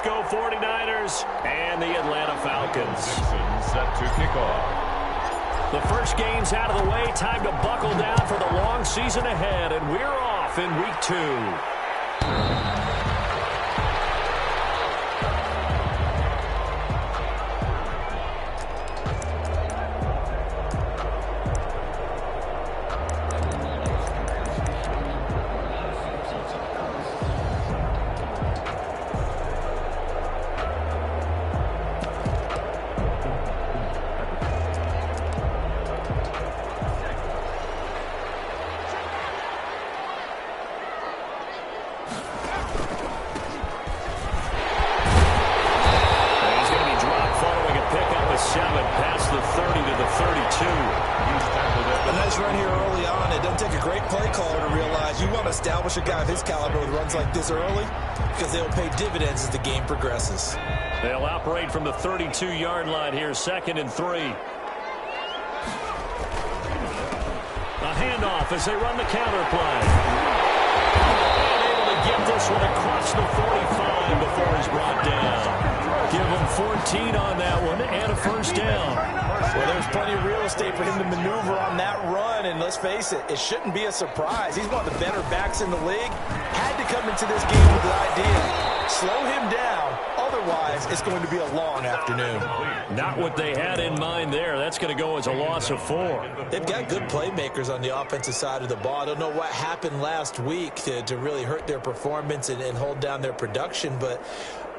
Go 49ers and the Atlanta Falcons. Set to kick off. The first game's out of the way. Time to buckle down for the long season ahead, and we're off in week 2. Establish a guy of his caliber with runs like this early because they'll pay dividends as the game progresses. They'll operate from the 32-yard line here, 2nd and 3. A handoff as they run the counter play. And able to get this one across the 45 before he's brought down. Give him 14 on that one and a first down. Well, there's plenty of real estate for him to maneuver on that run, and let's face it, it shouldn't be a surprise. He's one of the better backs in the league. Had to come into this game with the idea, slow him down, otherwise it's going to be a long afternoon. Not what they had in mind there. That's going to go as a loss of 4. They've got good playmakers on the offensive side of the ball. I don't know what happened last week to really hurt their performance and hold down their production, but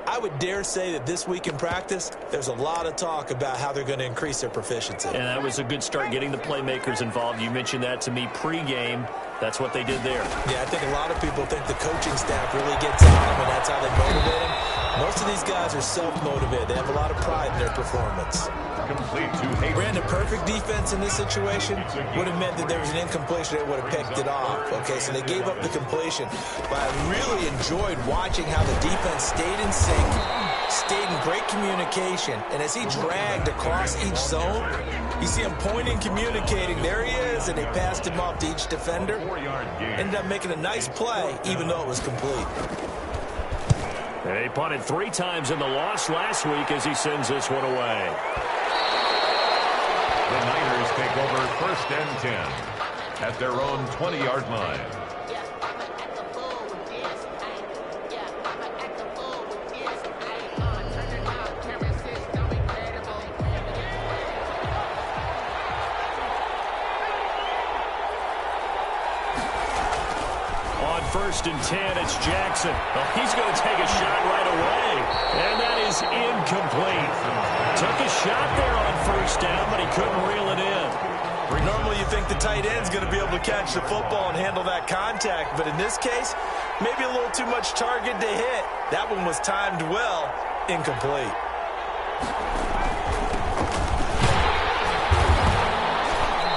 I would dare say that this week in practice, there's a lot of talk about how they're going to increase their proficiency. And that was a good start getting the playmakers involved. You mentioned that to me pregame. That's what they did there. Yeah, I think a lot of people think the coaching staff really gets on them, and that's how they motivate them. Most of these guys are self-motivated. They have a lot of pride in their performance. Complete to Hayden. Brandon, perfect defense in this situation would have meant that there was an incompletion. They would have picked it off. Okay, so they gave up the completion. But I really enjoyed watching how the defense stayed in sync, stayed in great communication. And as he dragged across each zone, you see him pointing, communicating. There he is, and they passed him off to each defender. Ended up making a nice play, even though it was complete. They punted 3 times in the loss last week as he sends this one away. The Niners take over 1st and 10 at their own 20-yard line. On 1st and 10, it's Jackson. Oh, he's going to take a shot right away. And that is incomplete. Took a shot there on 1st down, but he couldn't reel it in. Normally you think the tight end's going to be able to catch the football and handle that contact, but in this case, maybe a little too much target to hit. That one was timed well, incomplete.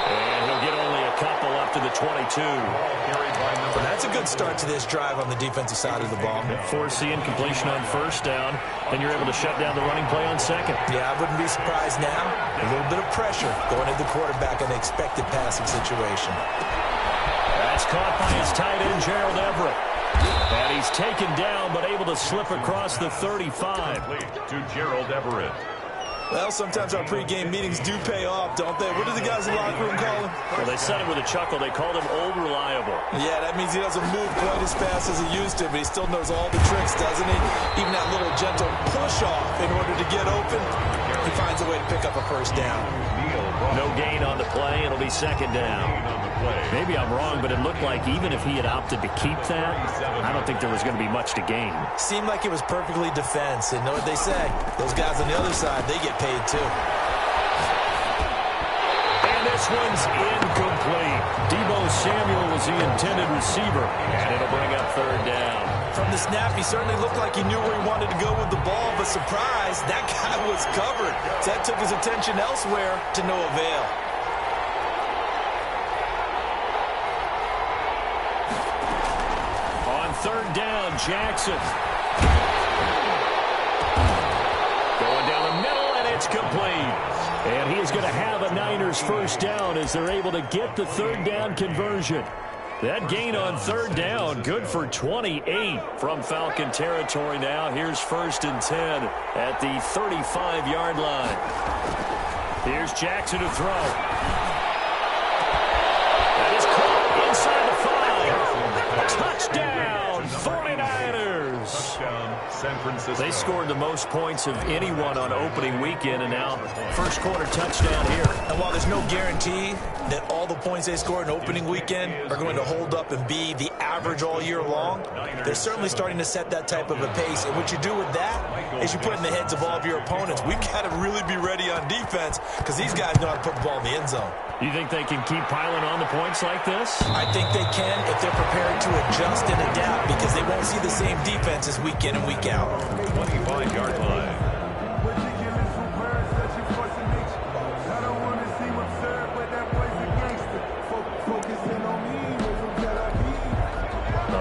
And he'll get only a couple up to the 22. Well, that's a good start to this drive on the defensive side of the ball. Force the incompletion on 1st down, and you're able to shut down the running play on 2nd. Yeah, I wouldn't be surprised now. A little bit of pressure going at the quarterback in the expected passing situation. That's caught by his tight end, Gerald Everett. And he's taken down, but able to slip across the 35. To Gerald Everett. Well, sometimes our pregame meetings do pay off, don't they? What do the guys in the locker room call him? Well, they said it with a chuckle. They called him Old Reliable. Yeah, that means he doesn't move quite as fast as he used to, but he still knows all the tricks, doesn't he? Even that little gentle push-off in order to get open, he finds a way to pick up a 1st down. No gain on the play. It'll be 2nd down. Maybe I'm wrong, but it looked like even if he had opted to keep that, I don't think there was going to be much to gain. Seemed like it was perfectly defense. And know what they say? Those guys on the other side, they get paid too. And this one's incomplete. Deebo Samuel was the intended receiver, and it'll bring up 3rd down. From the snap, he certainly looked like he knew where he wanted to go with the ball, but surprise, that guy was covered. So that took his attention elsewhere to no avail. On 3rd down, Jackson. Going down the middle, and it's complete. And he is going to have a Niners 1st down as they're able to get the 3rd down conversion. That gain on third down, good for 28 from Falcon territory now. Here's 1st and 10 at the 35-yard line. Here's Jackson to throw. That is caught inside the 5. Touchdown, 49ers. Touchdown, San Francisco. They scored the most points of anyone on opening weekend, and now first quarter touchdown here. And while there's no guarantee that all the points they scored in opening weekend are going to hold up and be the average all year long, they're certainly starting to set that type of a pace. And what you do with that is you put in the heads of all of your opponents, we've got to really be ready on defense because these guys know how to put the ball in the end zone. You think they can keep piling on the points like this? I think they can if they're prepared to adjust and adapt because they won't see the same defenses week in and week out. 25-yard line.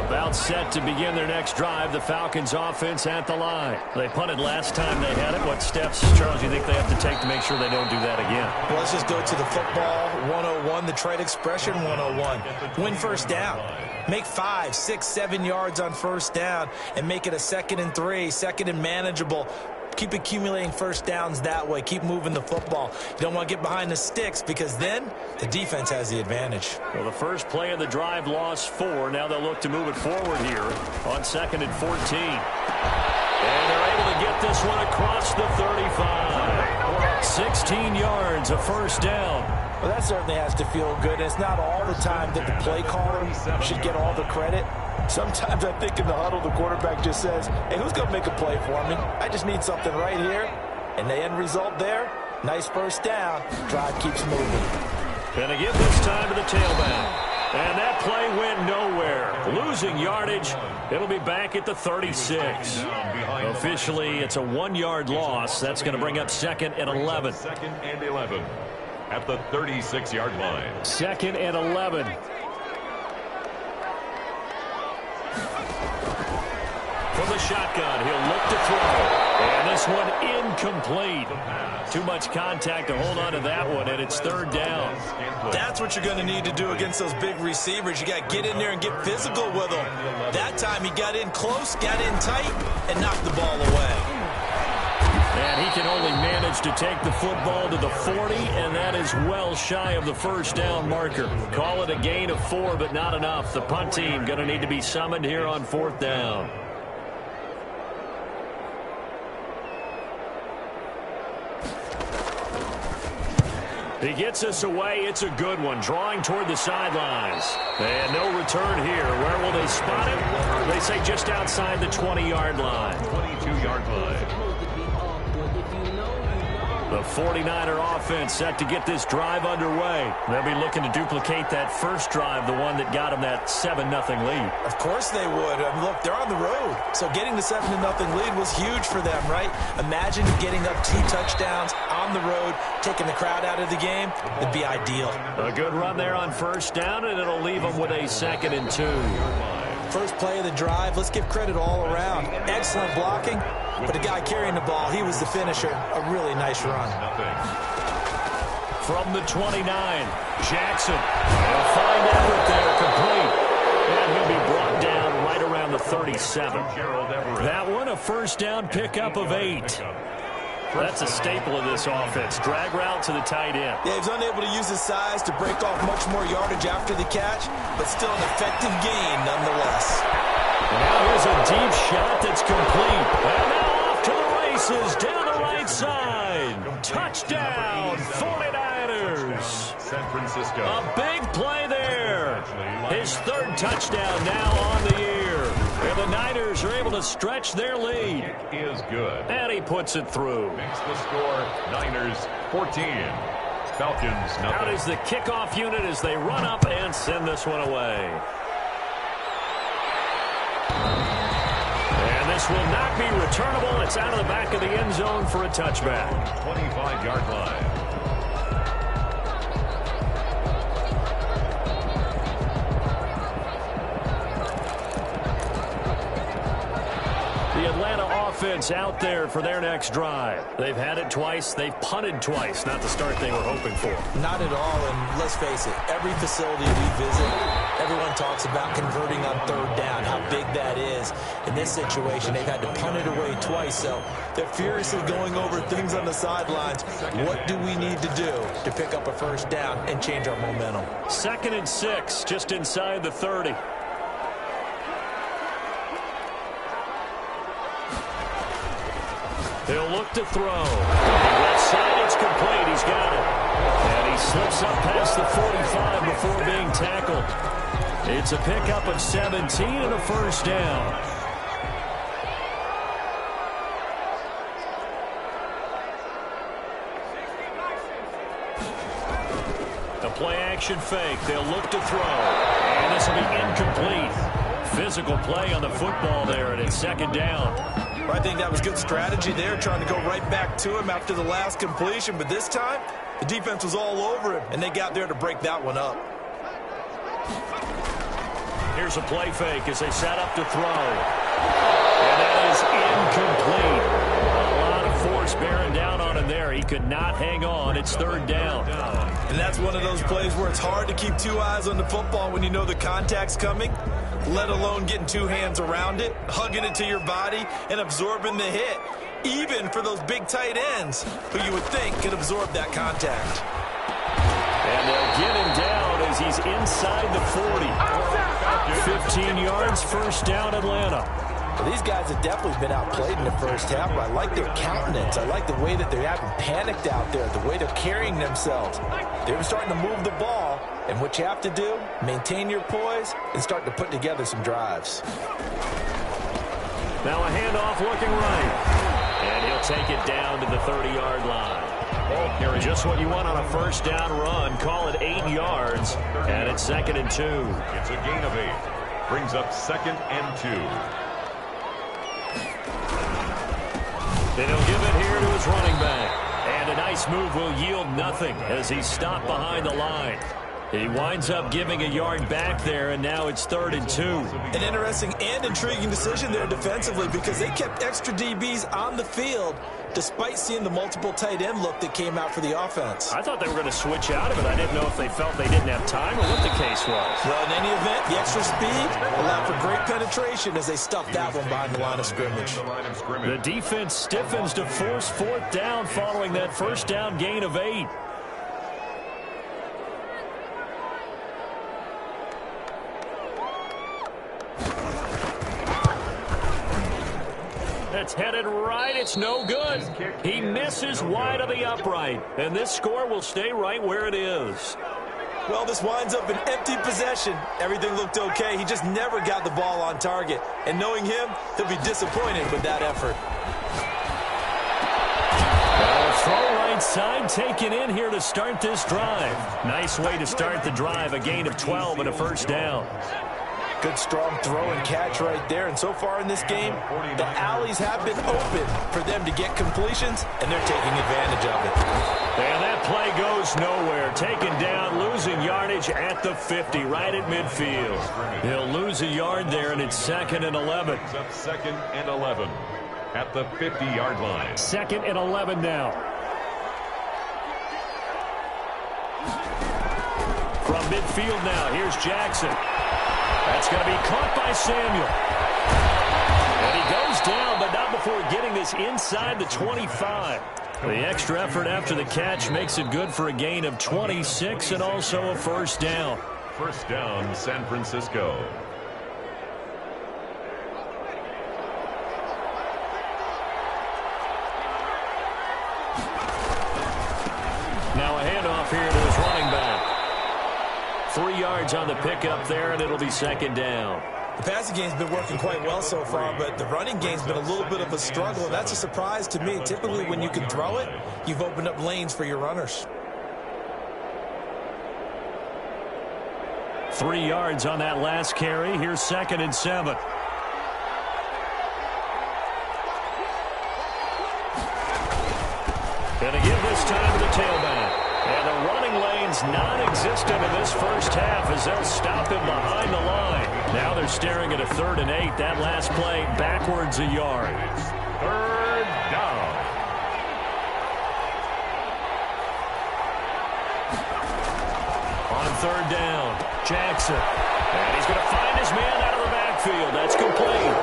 About set to begin their next drive, the Falcons offense at the line. They punted last time they had it. What steps, Charles, do you think they have to take to make sure they don't do that again? Well, let's just go to the football 101, the trade expression 101. Win first down. Make 5, 6, 7 yards on first down and make it a 2nd and 3, 2nd and manageable. Keep accumulating first downs that way. Keep moving the football. You don't want to get behind the sticks because then the defense has the advantage. Well, the first play of the drive lost 4. Now they'll look to move it forward here on 2nd and 14. And they're able to get this one across the 35. 16 yards, a first down. Well, that certainly has to feel good. It's not all the time that the play caller should get all the credit. Sometimes I think in the huddle, the quarterback just says, hey, who's going to make a play for me? I just need something right here. And the end result there, nice first down. Drive keeps moving. And again this time to the tailback. And that play went nowhere. Losing yardage. It'll be back at the 36. Officially, it's a 1-yard loss. That's going to bring up 2nd and 11. 2nd and 11 at the 36-yard line. 2nd and 11. From the shotgun, he'll look to throw. And this one incomplete. Too much contact to hold on to that one, and it's 3rd down. That's what you're going to need to do against those big receivers. You got to get in there and get physical with them. That time he got in close, got in tight, and knocked the ball away. And he can only manage to take the football to the 40, and that is well shy of the first down marker. Call it a gain of 4, but not enough. The punt team going to need to be summoned here on 4th down. He gets us away. It's a good one. Drawing toward the sidelines. And no return here. Where will they spot him? They say just outside the 20-yard line. 22-yard line. The 49er offense set to get this drive underway. They'll be looking to duplicate that first drive, the one that got them that 7-0 lead. Of course they would. I mean, look, they're on the road. So getting the 7-0 lead was huge for them, right? Imagine getting up 2 touchdowns on the road, taking the crowd out of the game. It'd be ideal. A good run there on first down, and it'll leave them with a 2nd and 2. First play of the drive, let's give credit all around. Excellent blocking, but the guy carrying the ball, he was the finisher. A really nice run. From the 29, Jackson. A fine effort there, complete. And he'll be brought down right around the 37. That one, a first down pickup of 8. That's a staple of this offense. Drag route to the tight end. Yeah, he's unable to use his size to break off much more yardage after the catch, but still an effective gain nonetheless. Now here's a deep shot that's complete. And now off to the races down the right side. Touchdown, 49ers. San Francisco. A big play there. His 3rd touchdown now on the year. And the Niners are able to stretch their lead. It is good. And he puts it through. Makes the score Niners 14. Falcons nothing. Out is the kickoff unit as they run up and send this one away. And this will not be returnable. It's out of the back of the end zone for a touchback. 25-yard line. The Atlanta offense out there for their next drive. They've had it twice. They've punted twice. Not the start they were hoping for. Not at all, and let's face it, every facility we visit, Everyone talks about converting on third down, how big that is. In this situation, they've had to punt it away twice, so they're furiously going over things on the sidelines. What do we need to do to pick up a first down and change our momentum? 2nd and 6, just inside the 30. He'll look to throw. Left side, it's complete. He's got it. And he slips up past the 45 before being tackled. It's a pickup of 17 and a first down. The play-action fake. They'll look to throw. And this will be incomplete. Physical play on the football there, and it's 2nd down. I think that was good strategy there, trying to go right back to him after the last completion. But this time, the defense was all over him, and they got there to break that one up. Here's a play fake as they set up to throw. And that is incomplete. A lot of force bearing down on him there. He could not hang on. It's 3rd down. And that's one of those plays where it's hard to keep two eyes on the football when you know the contact's coming, let alone getting two hands around it, hugging it to your body, and absorbing the hit, even for those big tight ends who you would think could absorb that contact. And they'll get him down as he's inside the 40. 15 yards, first down, Atlanta. Well, these guys have definitely been outplayed in the first half, but I like their countenance. I like the way that they haven't panicked out there, the way they're carrying themselves. They're starting to move the ball, and what you have to do, maintain your poise and start to put together some drives. Now a handoff looking right. And he'll take it down to the 30-yard line. Just what you want on a first down run. Call it 8 yards, and it's 2nd and 2. It's a gain of 8. Brings up 2nd and 2. Then he'll give it here to his running back. And a nice move will yield nothing as he's stopped behind the line. He winds up giving a yard back there, and now it's 3rd and 2. An interesting and intriguing decision there defensively because they kept extra DBs on the field despite seeing the multiple tight end look that came out for the offense. I thought they were going to switch out of it. I didn't know if they felt they didn't have time or what the case was. Well, in any event, the extra speed allowed for great penetration as they stuffed that one behind the line of scrimmage. The defense stiffens to force 4th down following that first down gain of 8. It's headed right. It's no good. He misses wide of the upright. And this score will stay right where it is. Well, this winds up an empty possession. Everything looked okay. He just never got the ball on target. And knowing him, he'll be disappointed with that effort. Throw right side taken in here to start this drive. Nice way to start the drive. A gain of 12 and a first down. Good strong throw and catch right there. And so far in this game, the alleys have been open for them to get completions, and they're taking advantage of it. And that play goes nowhere. Taken down, losing yardage at the 50, right at midfield. He'll lose a yard there, and it's 2nd and 11. It's up 2nd and 11 at the 50-yard line. 2nd and 11 now. From midfield now, here's Jackson. That's going to be caught by Samuel. And he goes down, but not before getting this inside the 25. The extra effort after the catch makes it good for a gain of 26 and also a first down. First down, San Francisco. Now a handoff here to his running back. 3 yards on the pickup there, and it'll be 2nd down. The passing game's been working quite well so far, but the running game's been a little bit of a struggle, and that's a surprise to me. Typically, when you can throw it, you've opened up lanes for your runners. 3 yards on that last carry. Here's 2nd and 7. And a give this time to the tailback. And the running lane's non-existent in this first half as they'll stop him behind the line. Now they're staring at a 3rd and 8. That last play backwards a yard. 3rd down. On 3rd down, Jackson. And he's going to find his man out of the backfield. That's complete.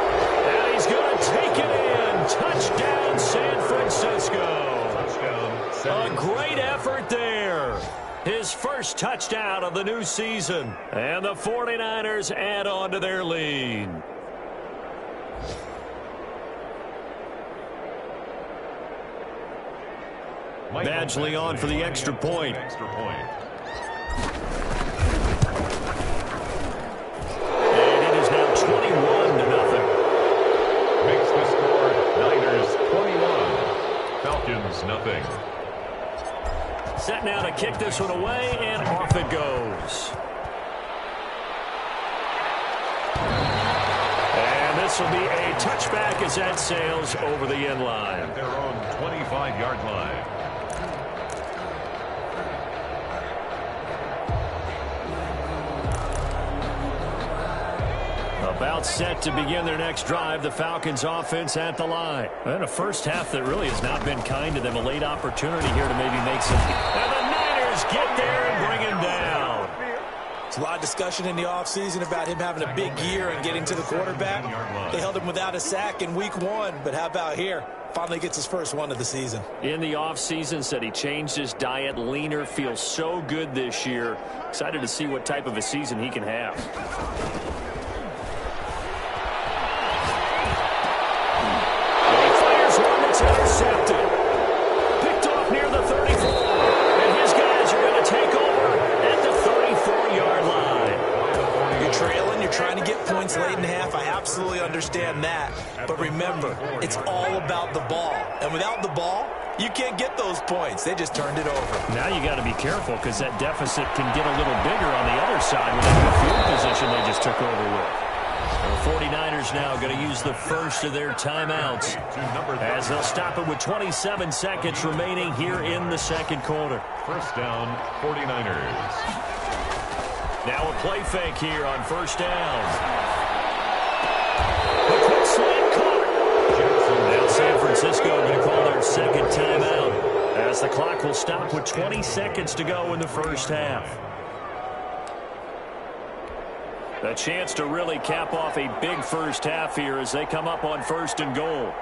And he's going to take it in. Touchdown, San Francisco. Touchdown. A great effort there. His first touchdown of the new season. And the 49ers add on to their lead. Badgley on for the extra point. And it is now 21-0. Makes the score Niners 21, Falcons nothing. Set now to kick this one away, and off it goes. And this will be a touchback as that sails over the end line. Their own 25-yard line. About set to begin their next drive, the Falcons offense at the line. And a first half that really has not been kind to them. A late opportunity here to maybe make some. And the Niners get there and bring him down. There's a lot of discussion in the offseason about him having a big year and getting to the quarterback. They held him without a sack in week 1, but how about here? Finally gets his first one of the season. In the offseason, said he changed his diet, leaner, feels so good this year. Excited to see what type of a season he can have. Intercepted. Picked off near the 34. And his guys are going to take over at the 34-yard line. You're trailing. You're trying to get points late in the half. I absolutely understand that. But remember, it's all about the ball. And without the ball, you can't get those points. They just turned it over. Now you got to be careful because that deficit can get a little bigger on the other side with the field position they just took over with. The 49ers now going to use the first of their timeouts as they'll stop it with 27 seconds remaining here in the second quarter. First down, 49ers. Now a play fake here on first down. The quick slant caught. Now San Francisco going to call their second timeout as the clock will stop with 20 seconds to go in the first half. A chance to really cap off a big first half here as they come up on first and goal.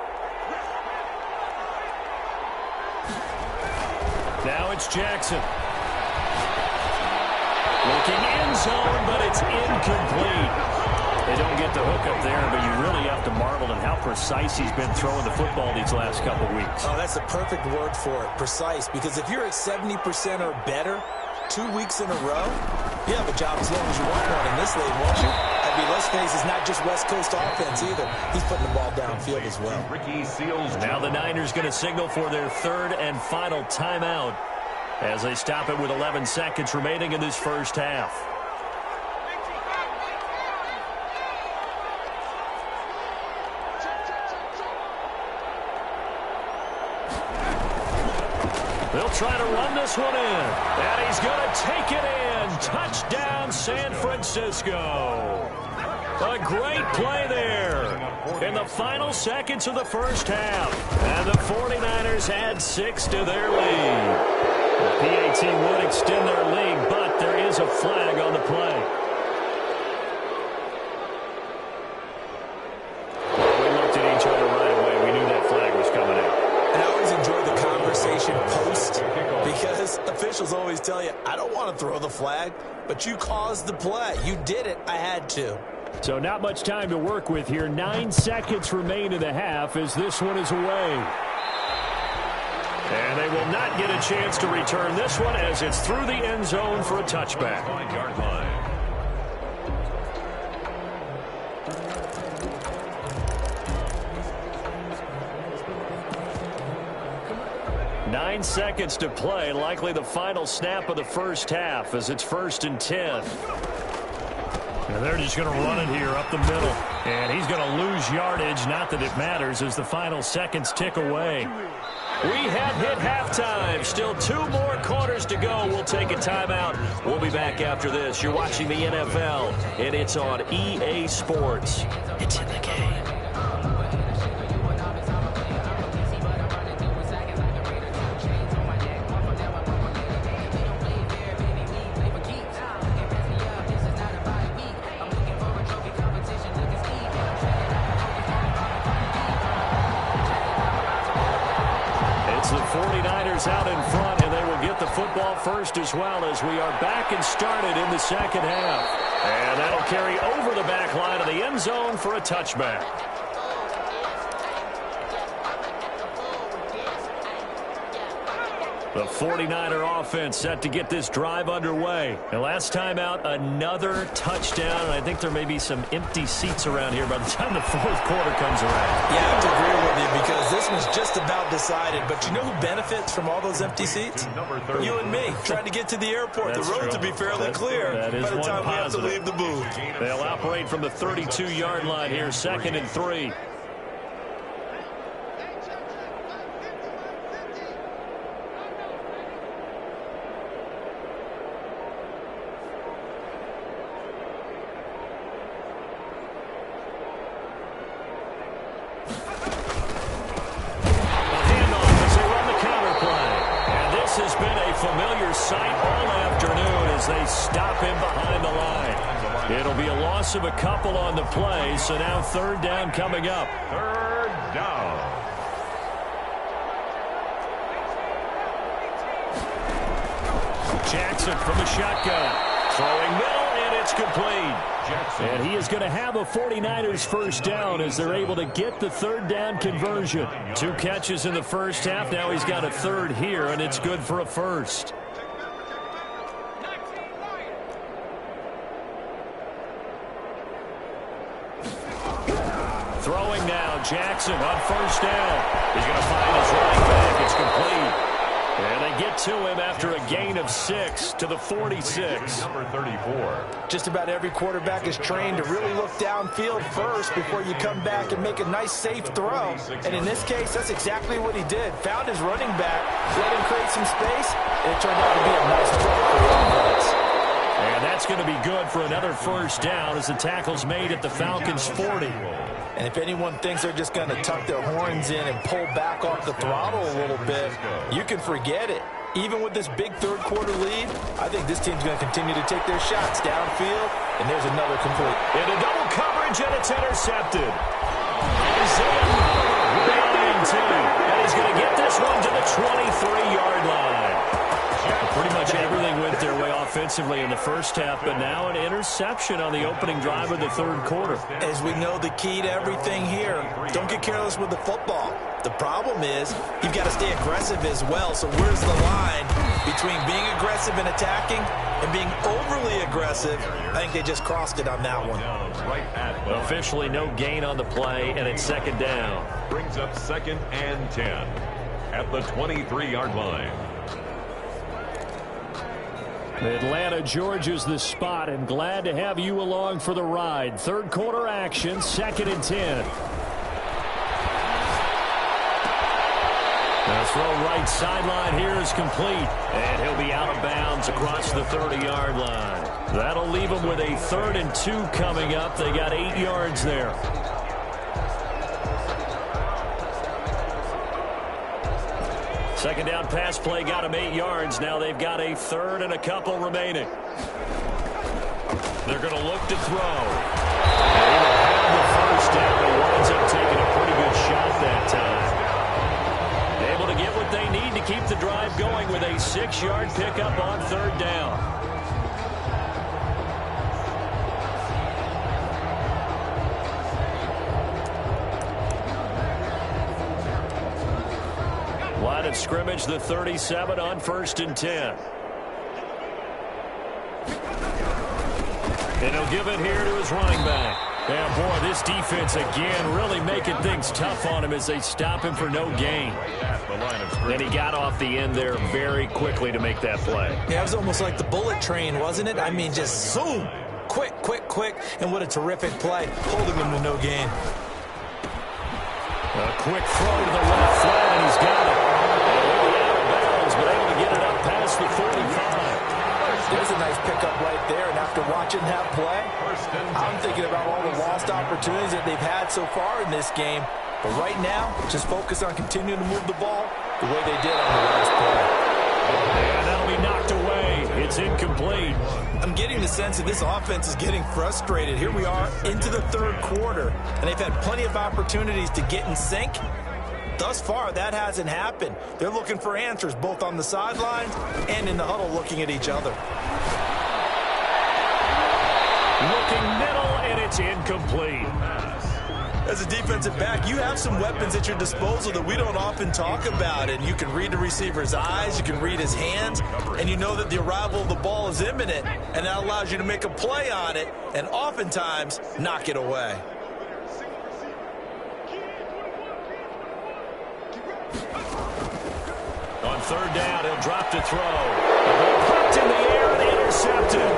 Now it's Jackson. Looking end zone, but it's incomplete. They don't get the hook up there, but you really have to marvel at how precise he's been throwing the football these last couple weeks. Oh, that's the perfect word for it, precise, because if you're at 70% or better 2 weeks in a row, you have a job as long as you want one in this league, won't you? I mean, let's face it, it's not just West Coast offense either. He's putting the ball downfield as well. Ricky Seals. Now the Niners going to signal for their third and final timeout as they stop it with 11 seconds remaining in this first half. They'll try to run this one in. And he's going to take it in. Touchdown, San Francisco. A great play there in the final seconds of the first half. And the 49ers add 6 to their lead. The PAT would extend their lead, but there is a flag on the play. We looked at each other right away. We knew that flag was coming out. And I always enjoy the conversation post because officials always tell you, I don't want to throw the flag, but you caused the play. You did it. I had to. So not much time to work with here. 9 seconds remain in the half as this one is away. And they will not get a chance to return this one as it's through the end zone for a touchback. 5-yard line. 9 seconds to play, likely the final snap of the first half as it's 1st and 10. And they're just going to run it here up the middle. And he's going to lose yardage, not that it matters, as the final seconds tick away. We have hit halftime. Still 2 more quarters to go. We'll take a timeout. We'll be back after this. You're watching the NFL, and it's on EA Sports. It's in the game. the 49ers out in front, and they will get the football first as well as we are back and started in the second half. And that'll carry over the back line of the end zone for a touchback. The 49er offense set to get this drive underway. And last time out, another touchdown. And I think there may be some empty seats around here by the time the fourth quarter comes around. Yeah, I have to agree with you because this one's just about decided. But you know who benefits from all those empty seats? You and me, trying to get to the airport. That's the road true. to be fairly clear by the time we have to leave the booth. They'll operate from the 32-yard line here, 2nd and 3. They stop him behind the line. It'll be a loss of a couple on the play, so now 3rd down coming up. 3rd down. Jackson from the shotgun. Throwing middle, and it's complete. And he is going to have a 49ers first down as they're able to get the 3rd down conversion. 2 catches in the first half. Now he's got a 3rd here, and it's good for a first. Throwing now, Jackson on 1st down. He's going to find his running back. It's complete. And they get to him after a gain of 6 to the 46. Number 34. Just about every quarterback is trained to really look downfield first before you come back and make a nice, safe throw. And in this case, that's exactly what he did. Found his running back, let him create some space, and it turned out to be a nice throw for the offense. And that's going to be good for another first down as the tackle's made at the Falcons' 40. And if anyone thinks they're just going to tuck their horns in and pull back off the throttle a little bit, you can forget it. Even with this big 3rd quarter lead, I think this team's going to continue to take their shots downfield, and there's another complete. Into double coverage, and it's intercepted. Isaiah Ryan, and he's going to get this one to the 23-yard line. Pretty much everything went their way offensively in the first half, but now an interception on the opening drive of the 3rd quarter. As we know, the key to everything here, don't get careless with the football. The problem is you've got to stay aggressive as well. So where's the line between being aggressive and attacking and being overly aggressive? I think they just crossed it on that one. Officially no gain on the play, and it's 2nd down. Brings up 2nd and 10 at the 23-yard line. Atlanta, Georgia's the spot, and glad to have you along for the ride. 3rd quarter action, 2nd and 10. The throw right sideline here is complete, and he'll be out of bounds across the 30-yard line. That'll leave him with a 3rd and 2 coming up. They got 8 yards there. Second down pass play got him 8 yards. Now they've got a 3rd and a couple remaining. They're going to look to throw. And he will have the first down. He winds up taking a pretty good shot that time. Able to get what they need to keep the drive going with a 6-yard pickup on 3rd down. Line of scrimmage, the 37 on 1st and 10. And he'll give it here to his running back. Yeah, boy, this defense again really making things tough on him as they stop him for no gain. And he got off the end there very quickly to make that play. Yeah, it was almost like the bullet train, wasn't it? I mean, just zoom. Quick, quick, quick. And what a terrific play, holding him to no gain. A quick throw to the left flat, and he's got it. Out of bounds, but able to get it up past the 45. There's a nice pickup right there, and after watching that play, I'm thinking about all the lost opportunities that they've had so far in this game. But right now, just focus on continuing to move the ball the way they did on the last play. And that'll be knocked away. It's incomplete. I'm getting the sense that this offense is getting frustrated. Here we are into the 3rd quarter, and they've had plenty of opportunities to get in sync. thus far, that hasn't happened. They're looking for answers both on the sidelines and in the huddle looking at each other. Looking middle, and it's incomplete. As a defensive back, you have some weapons at your disposal that we don't often talk about. And you can read the receiver's eyes, you can read his hands, and you know that the arrival of the ball is imminent. And that allows you to make a play on it and oftentimes knock it away. On third down, he'll drop to throw. The ball popped in the air and intercepted.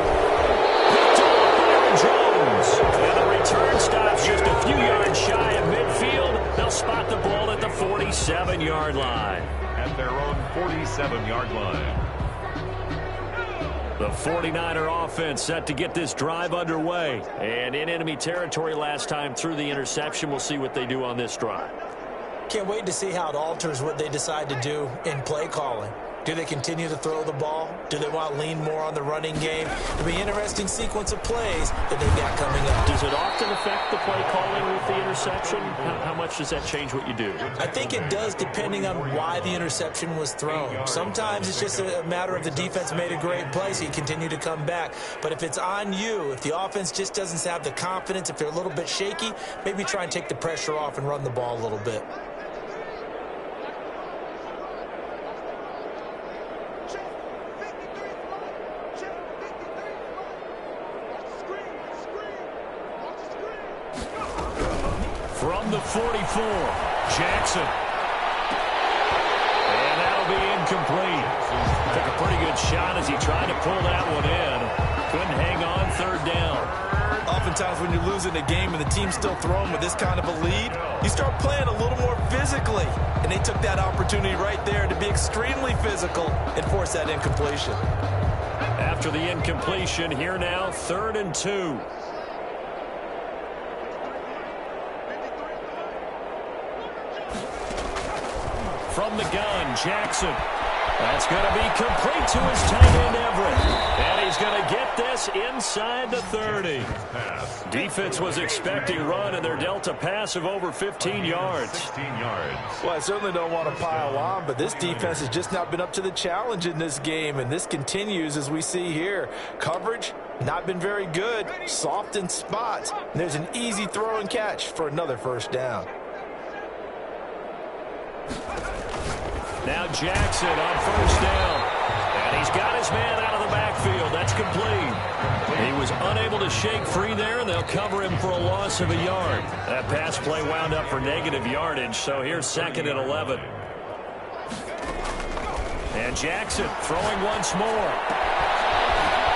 Jones. And the return stops just a few yards shy of midfield. They'll spot the ball at the 47-yard line. At their own 47-yard line. The 49er offense set to get this drive underway. And in enemy territory last time through the interception. We'll see what they do on this drive. Can't wait to see how it alters what they decide to do in play calling. Do they continue to throw the ball? Do they want to lean more on the running game? It'll be an interesting sequence of plays that they've got coming up. Does it often affect the play calling with the interception? How much does that change what you do? I think it does depending on why the interception was thrown. Sometimes it's just a matter of the defense made a great play, so you continue to come back. But if it's on you, if the offense just doesn't have the confidence, if they're a little bit shaky, maybe try and take the pressure off and run the ball a little bit. From the 44, Jackson. And that'll be incomplete. Took a pretty good shot as he tried to pull that one in. Couldn't hang on third down. Oftentimes when you're losing a game and the team's still throwing with this kind of a lead, you start playing a little more physically. And they took that opportunity right there to be extremely physical and force that incompletion. After the incompletion, here now, 3rd and 2. From the gun, Jackson. That's going to be complete to his tight end, Everett. And he's going to get this inside the 30. Defense was expecting run, and they're dealt a pass of over 15 yards. 16 yards. Well, I certainly don't want to pile on, but this defense has just not been up to the challenge in this game, and this continues as we see here. Coverage, not been very good, soft in spots. And there's an easy throw and catch for another first down. Now Jackson on first down. And he's got his man out of the backfield. That's complete. He was unable to shake free there, and they'll cover him for a loss of a yard. That pass play wound up for negative yardage, so here's 2nd and 11. And Jackson throwing once more.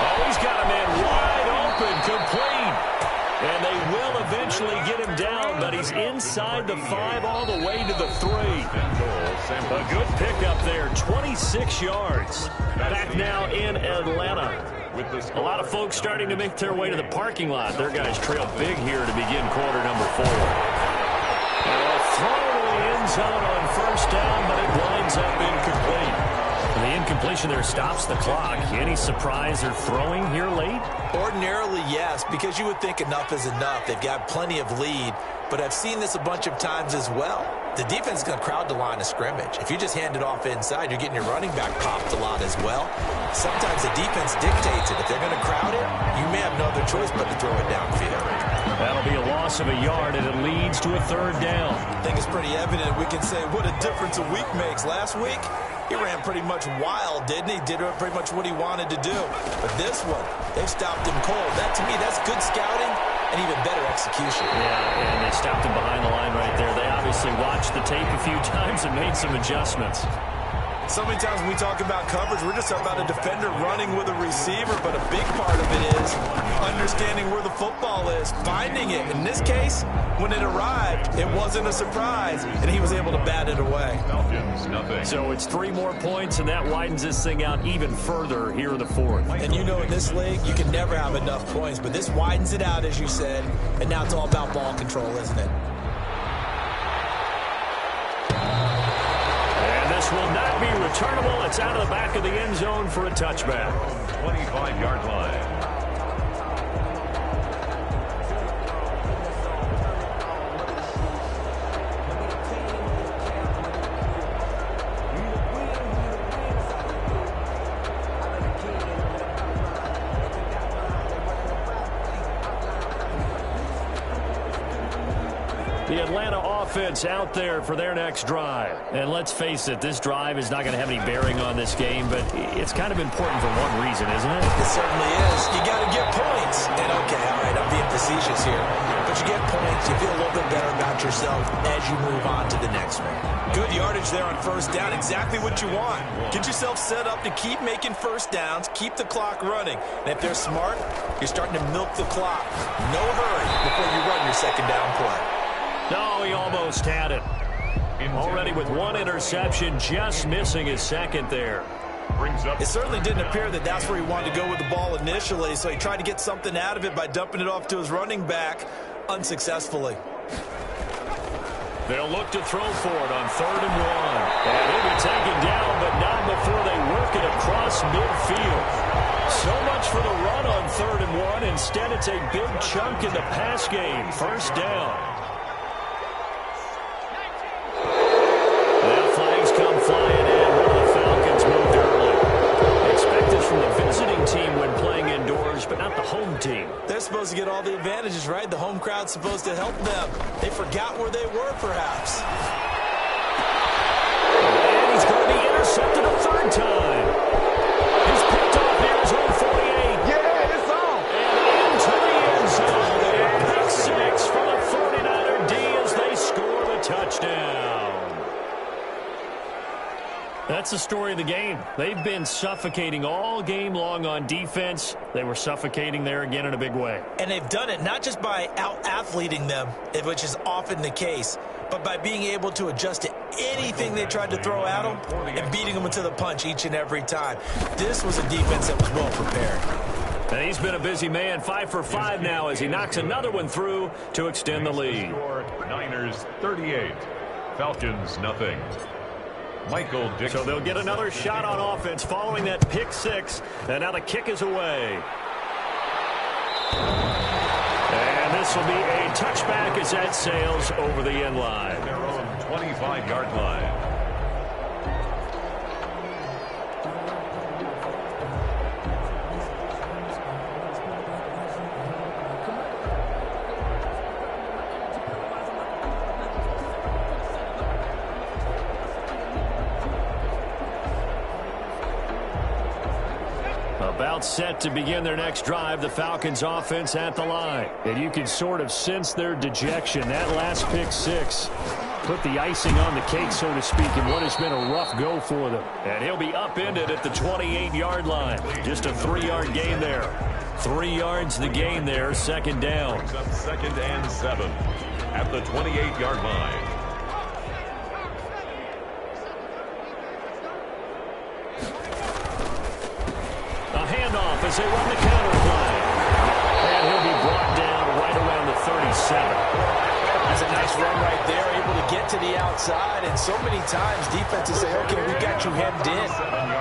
Oh, he's got a man wide open, complete. And they will eventually get him down, but he's inside the 5 all the way to the 3. A good pickup there, 26 yards. Back now in Atlanta. A lot of folks starting to make their way to the parking lot. Their guys trail big here to begin quarter number 4. Now a throw to the end zone on first down, but it winds up incomplete. And the incompletion there stops the clock. Any surprise they're throwing here late? Ordinarily, yes, because you would think enough is enough. They've got plenty of lead, but I've seen this a bunch of times as well. The defense is going to crowd the line of scrimmage. If you just hand it off inside, you're getting your running back popped a lot as well. Sometimes the defense dictates it. If they're going to crowd it, you may have no other choice but to throw it downfield. That'll be a loss of a yard, and it leads to a 3rd down. I think it's pretty evident. We can say what a difference a week makes. Last week, he ran pretty much wild, didn't he? Did pretty much what he wanted to do. But this one, they've stopped him cold. That, to me, that's good scouting and even better execution. Yeah, and they stopped him behind the line right there. They obviously watched the tape a few times and made some adjustments. So many times when we talk about coverage, we're just talking about a defender running with a receiver, but a big part of it is understanding where the football is, finding it. In this case, when it arrived, it wasn't a surprise, and he was able to bat it away. Falcons, nothing. So it's 3 more points, and that widens this thing out even further here in the 4th. And you know in this league, you can never have enough points, but this widens it out, as you said, and now it's all about ball control, isn't it? This will not be returnable. It's out of the back of the end zone for a touchback. 25-yard line. Atlanta offense out there for their next drive. And let's face it, this drive is not going to have any bearing on this game, but it's kind of important for one reason, isn't it? It certainly is. You got to get points. And okay, all right, I'm being facetious here. But you get points, you feel a little bit better about yourself as you move on to the next one. Good yardage there on first down. Exactly what you want. Get yourself set up to keep making first downs, keep the clock running. And if they're smart, you're starting to milk the clock. No hurry before you run your second down play. No, he almost had it. Already with one interception, just missing his second there. It certainly didn't appear that that's where he wanted to go with the ball initially, so he tried to get something out of it by dumping it off to his running back unsuccessfully. They'll look to throw for it on 3rd and 1. And he'll be taken down, but not before they work it across midfield. So much for the run on 3rd and 1. Instead, it's a big chunk in the pass game. First down. Now flags come flying in. One of the Falcons moved early. Expect this from the visiting team when playing indoors, but not the home team. They're supposed to get all the advantages, right? The home crowd's supposed to help them. They forgot where they were, perhaps. And he's going to be intercepted a 3rd time. He's picked off near his own 48. Yeah, it's on. And into the end zone. A pick 6 for the 49er D as they score the touchdown. That's the story of the game. They've been suffocating all game long on defense. They were suffocating there again in a big way. And they've done it not just by out-athleting them, which is often the case, but by being able to adjust to anything they tried to throw at them and beating them to the punch each and every time. This was a defense that was well prepared. And he's been a busy man, 5 for 5 now as he knocks another one through to extend the lead. Niners 38, Falcons nothing. Michael Dixon. So they'll get another shot on offense following that pick 6. And now the kick is away. And this will be a touchback as that sails over the end line. Their own 25-yard line. About set to begin their next drive, the Falcons offense at the line. And you can sort of sense their dejection. That last pick 6 put the icing on the cake, so to speak, in what has been a rough go for them. And he'll be upended at the 28-yard line. Just a 3-yard gain there. 3 yards the gain there, second down. Up 2nd and 7 at the 28-yard line. As they run the counter play. And he'll be brought down right around the 37. That's a nice run right there, able to get to the outside. And so many times defenses say, okay, we got you hemmed in.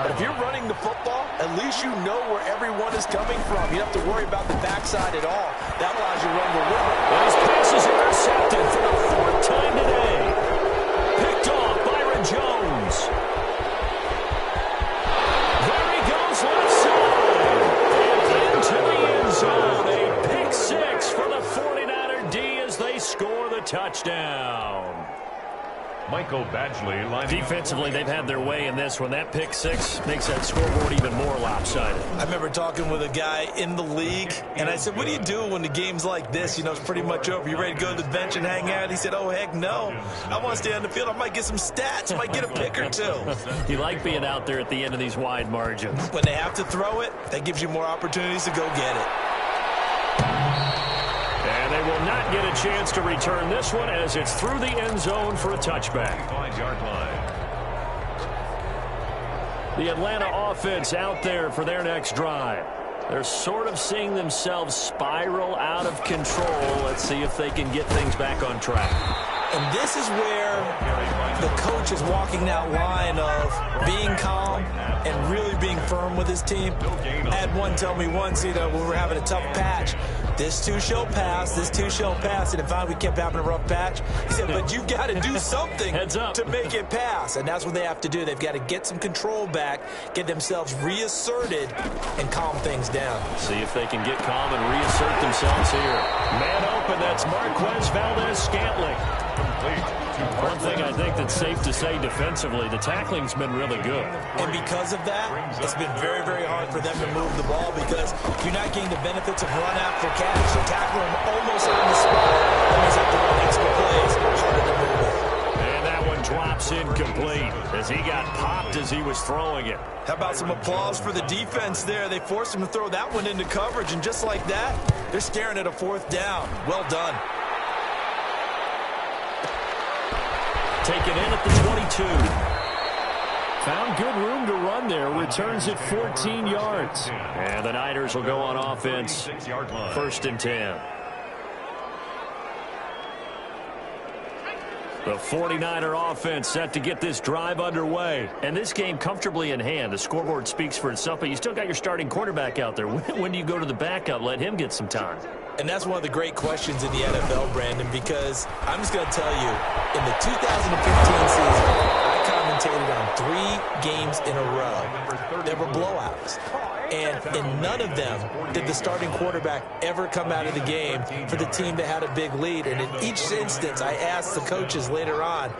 But if you're running the football, at least you know where everyone is coming from. You don't have to worry about the backside at all. That allows you to run the river. Well, his pass is intercepted for the 4th time today. Picked off Byron Jones. There he goes left side. To the end zone, a pick 6 for the 49er D as they score the touchdown. Michael Badgley lining Defensively, they've had their way in this one. That pick 6 makes that scoreboard even more lopsided. I remember talking with a guy in the league, and I said, what do you do when the game's like this? You know, it's pretty much over. You ready to go to the bench and hang out? He said, oh, heck no. I want to stay on the field. I might get some stats. I might get a pick or two. You like being out there at the end of these wide margins. When they have to throw it, that gives you more opportunities to go get it. And they will not get a chance to return this one as it's through the end zone for a touchback. 5-yard line. The Atlanta offense out there for their next drive. They're sort of seeing themselves spiral out of control. Let's see if they can get things back on track. And this is where the coach is walking that line of being calm and really being firm with his team. I had one tell me once, you know, when we were having a tough patch, this too shall pass, this too shall pass. And if we kept having a rough patch, he said, but you've got to do something to make it pass. And that's what they have to do. They've got to get some control back, get themselves reasserted, and calm things down. See if they can get calm and reassert themselves here. Man open, that's Marquez Valdez-Scantling. complete. One thing I think that's safe to say defensively, the tackling's been really good. And because of that, it's been very, very hard for them to move the ball because you're not getting the benefits of run after catch. You tackle them almost on the spot. Almost have to run extra plays. Harder to move it. And that one drops incomplete as he got popped as he was throwing it. How about some applause for the defense there? They forced him to throw that one into coverage, and just like that, they're staring at a fourth down. Well done. Taken in at the 22. Found good room to run there. Returns it 14 yards. And the Niners will go on offense. 1st and 10. The 49er offense set to get this drive underway. And this game comfortably in hand. The scoreboard speaks for itself, but you still got your starting quarterback out there. When do you go to the backup? Let him get some time. And that's one of the great questions in the NFL, Brandon, because I'm just going to tell you, in the 2015 season, I commentated on 3 games in a row. There were blowouts. And in none of them did the starting quarterback ever come out of the game for the team that had a big lead. And in each instance, I asked the coaches later on,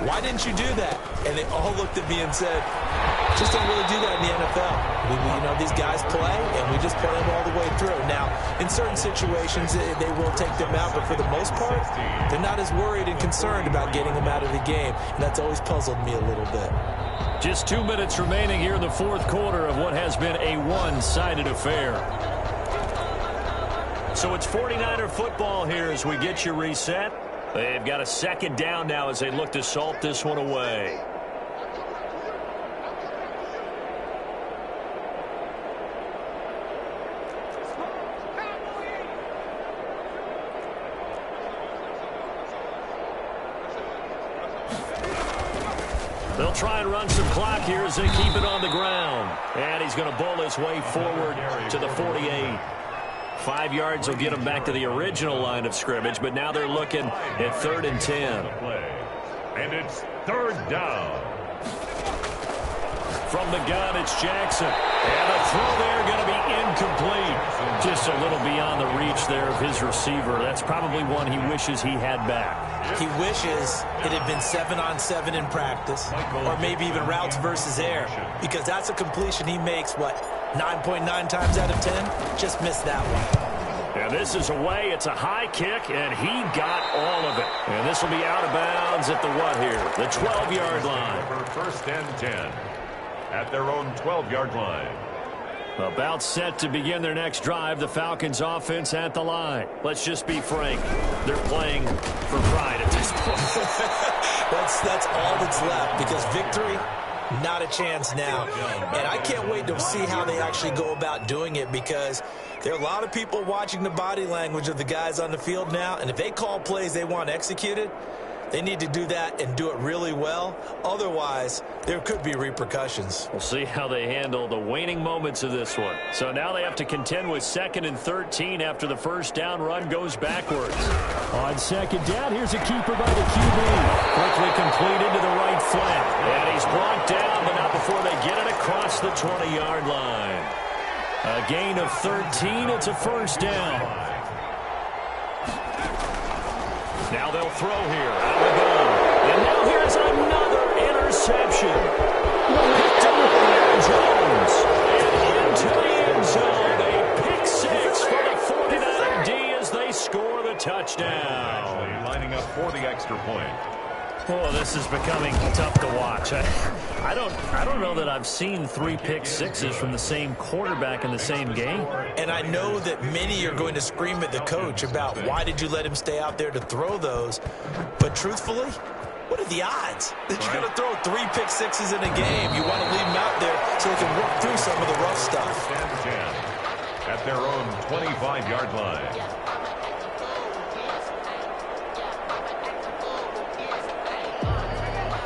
why didn't you do that? And they all looked at me and said, just don't really do that in the NFL. These guys play, and we just play them all the way through. Now, in certain situations, they will take them out, but for the most part, they're not as worried and concerned about getting them out of the game. And that's always puzzled me a little bit. Just 2 minutes remaining here in the 4th quarter of what has been a one-sided affair. So it's 49er football here as we get you reset. They've got a 2nd down now as they look to salt this one away. They'll try and run some clock here as they keep it on the ground. And he's going to bowl his way forward to the 48. 5 yards will get him back to the original line of scrimmage, but now they're looking at 3rd and 10. And it's 3rd down. From the gun, it's Jackson. And the throw there going to be incomplete. Just a little beyond the reach there of his receiver. That's probably one he wishes he had back. He wishes it had been 7-on-7 in practice, or maybe even routes versus air, because that's a completion he makes, 9.9 times out of 10? Just missed that one. And this is away. It's a high kick, and he got all of it. And this will be out of bounds at the what here? The 12-yard line. 1st and 10 at their own 12-yard line. About set to begin their next drive. The Falcons offense at the line. Let's just be frank. They're playing for pride at this point. That's all that's left, because victory, not a chance now. And I can't wait to see how they actually go about doing it, because there are a lot of people watching the body language of the guys on the field now, and if they call plays they want executed, they need to do that and do it really well. Otherwise, there could be repercussions. We'll see how they handle the waning moments of this one. So now they have to contend with 2nd and 13 after the 1st down run goes backwards. On 2nd down, here's a keeper by the QB. Quickly completed to the right flank. And he's brought down, but not before they get it across the 20-yard line. A gain of 13. It's a 1st down. Now they'll throw here. Out we go. And now here's another interception. Picked up by Jones. And into the end zone. A pick 6 for the 49er D as they score the touchdown. Actually lining up for the extra point. Oh, this is becoming tough to watch. I don't know that I've seen 3 pick sixes from the same quarterback in the same game. And I know that many are going to scream at the coach about why did you let him stay out there to throw those. But truthfully, what are the odds that you're going to throw 3 pick sixes in a game? You want to leave them out there so they can work through some of the rough stuff. 10 at their own 25-yard line.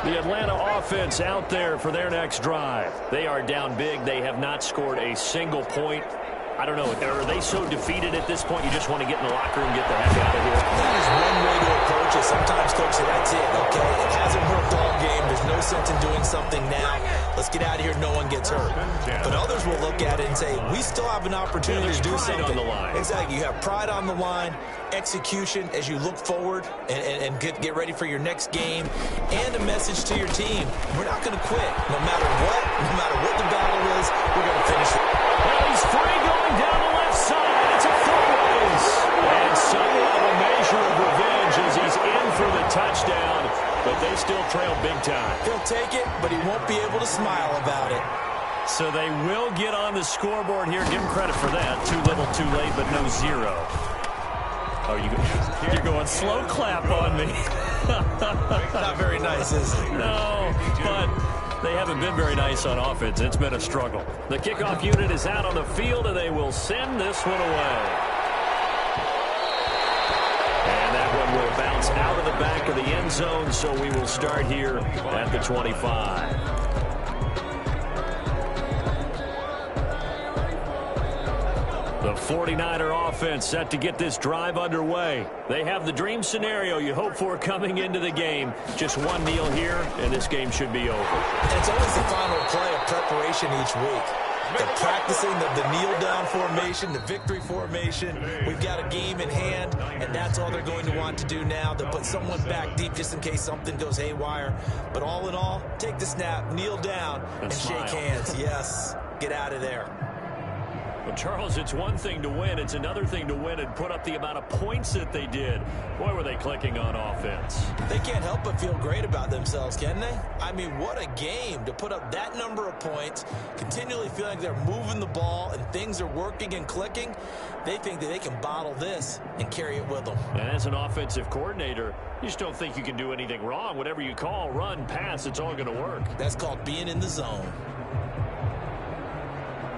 The Atlanta offense out there for their next drive. They are down big. They have not scored a single point I don't know. Are they so defeated at this point you just want to get in the locker room and get the heck out of here? That is one way to approach it. Sometimes, Coach, say that's it, okay? It hasn't worked all game. There's no sense in doing something now. Let's get out of here. No one gets hurt. But others will look at it and say, we still have an opportunity to do something. On the line. Exactly. You have pride on the line, execution as you look forward and get ready for your next game, and a message to your team. We're not going to quit. No matter what the battle is, we're going to finish it. Well, he's free going down the left side. It's a foot race. And somewhat of a measure of revenge as he's in for the touchdown, but they still trail big time. He'll take it, but he won't be able to smile about it. So they will get on the scoreboard here. Give him credit for that. Too little, too late, but no zero. Oh, you're going slow clap on me. Not very nice, is it? No, but they haven't been very nice on offense. It's been a struggle. The kickoff unit is out on the field, and they will send this one away. And that one will bounce out of the back of the end zone, so we will start here at the 25. The 49er offense set to get this drive underway. They have the dream scenario you hope for coming into the game. Just one kneel here, and this game should be over. And it's always the final play of preparation each week. The practicing the kneel-down formation, the victory formation. We've got a game in hand, and that's all they're going to want to do now. They'll put someone back deep just in case something goes haywire. But all in all, take the snap, kneel down, and shake hands. Yes, get out of there. Well, Charles, it's one thing to win. It's another thing to win and put up the amount of points that they did. Boy, were they clicking on offense. They can't help but feel great about themselves, can they? I mean, what a game to put up that number of points, continually feeling like they're moving the ball and things are working and clicking. They think that they can bottle this and carry it with them. And as an offensive coordinator, you just don't think you can do anything wrong. Whatever you call, run, pass, it's all going to work. That's called being in the zone.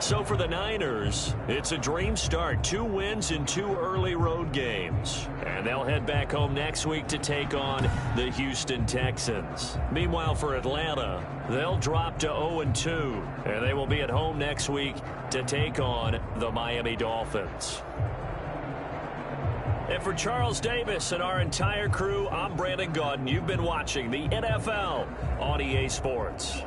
So for the Niners, it's a dream start. 2 wins in 2 early road games. And they'll head back home next week to take on the Houston Texans. Meanwhile, for Atlanta, they'll drop to 0-2. And they will be at home next week to take on the Miami Dolphins. And for Charles Davis and our entire crew, I'm Brandon Gaudin. You've been watching the NFL on EA Sports.